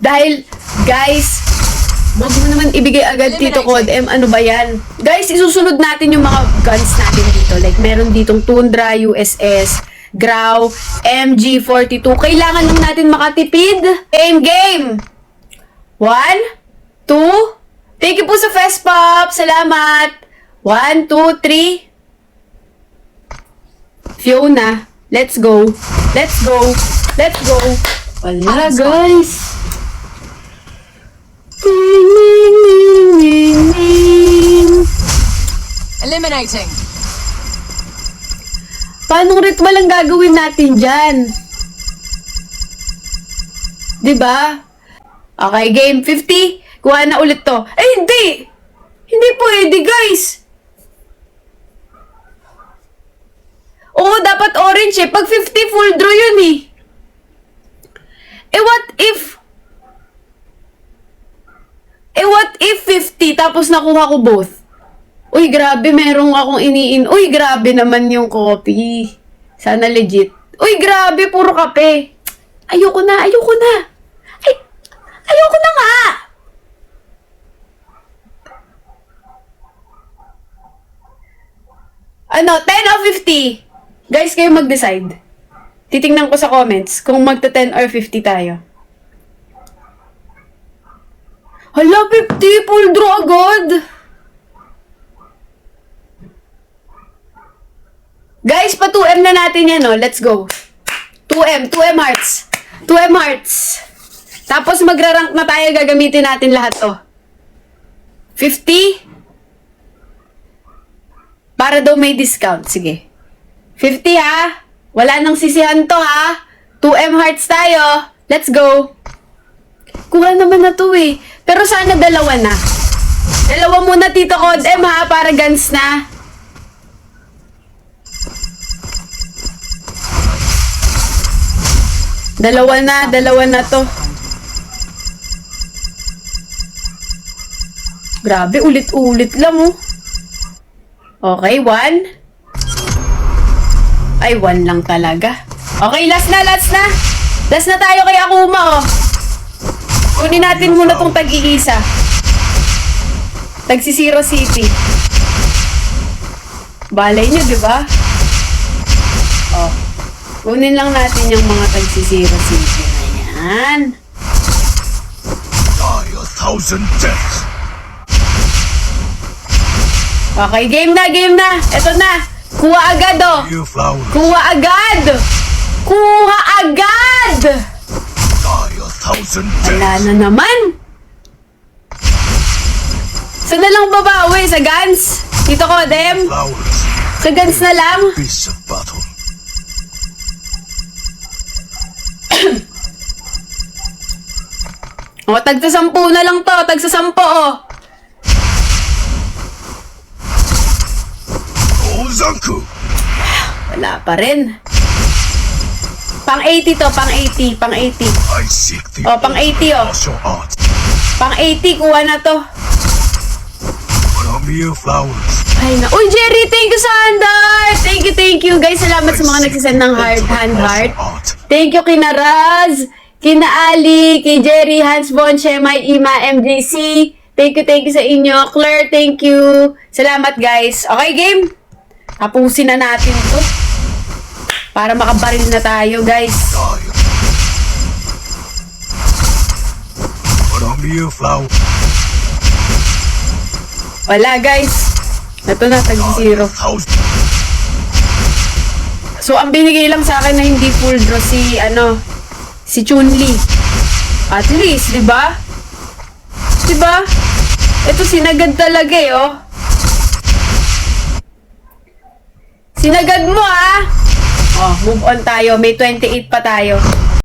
Dahil, guys, wag mo naman ibigay agad Tito Code M. Ano ba yan? Guys, isusunod natin yung mga guns natin dito. Like, meron ditong Tundra, USS, Grau, MG42. Kailangan lang natin makatipid. Game! 1, 2. Thank you po sa Fest Pop. Salamat. 1, 2, 3. Fiona. Let's go. Let's go. Let's go. Wala, guys. Eliminating. Paano ritual ang gagawin natin dyan? Diba? Okay, game 50. Kuha na ulit to. Eh, hindi! Hindi pwede, guys! Oo, dapat orange eh. Pag 50, full draw yun eh. What if 50 tapos nakuha ko both? Uy, grabe, merong akong Uy, grabe naman yung copy. Sana legit. Uy, grabe, puro kape. Ayoko na. Ay, ayoko na nga. Ano, 10 o 50? Guys, kayo mag-decide. Titingnan ko sa comments kung magta 10 or 50 tayo. Hala, 50! Full draw agad! Guys, pa 2M na natin yan, no? Let's go. 2M hearts. 2M hearts. Tapos magra-rank na tayo, gagamitin natin lahat to. 50? Para daw may discount. Sige. 50 ha? Wala nang sisihan to ha? 2M hearts tayo. Let's go. Kuha naman na to eh. Pero sana dalawa na. Dalawa muna Tito Code M ha, para guns na. Dalawa na to. Grabe, ulit-ulit lang oh. Okay, 1. Ay, 1 lang talaga. Okay, last na. Last na tayo kay Akuma oh. Kunin natin muna tong tag-iisa. Tag si Zero City. Balay nyo, di ba? Oh. Kunin lang natin yung mga tag si Zero City na yan. Die 1,000 deaths. Okay, game na. Eto na. Kuha agad oh. You flowers. Kuha agad. Die 1,000 Wala deaths. na naman. Saan na lang babawi? Sa guns? Tito Code M? Flowers. Sa guns na lang? Piece of battle. O, tagsa 10 na lang to. Tagsa 10 oh. Ozanku. Wala pa rin. Pang 80 to, pang 80. I seek the Oh, pang 80 oh. martial arts. Pang 80, kuha na to. From you flowers. Ay na. Uy, Jerry, thank you sa handheart. Thank you. Guys, salamat sa mga nagsisend ng hand heart. Thank you kina Raz, kina Ali, kay Jerry, Hans Von, Shemay, Ima, MJC. Thank you sa inyo. Claire, thank you. Salamat, guys. Okay, game? Tapusin na natin to. Para makabaril na tayo, guys. Die. From you flowers. Wala, guys. Ito na, tag-0. So, ang binigay lang sa akin na hindi full draw si Chun-Li. At least, di ba? Diba? Ito, sinagad talaga eh, oh. Sinagad mo, ah! Oh, move on tayo. May 28 pa tayo.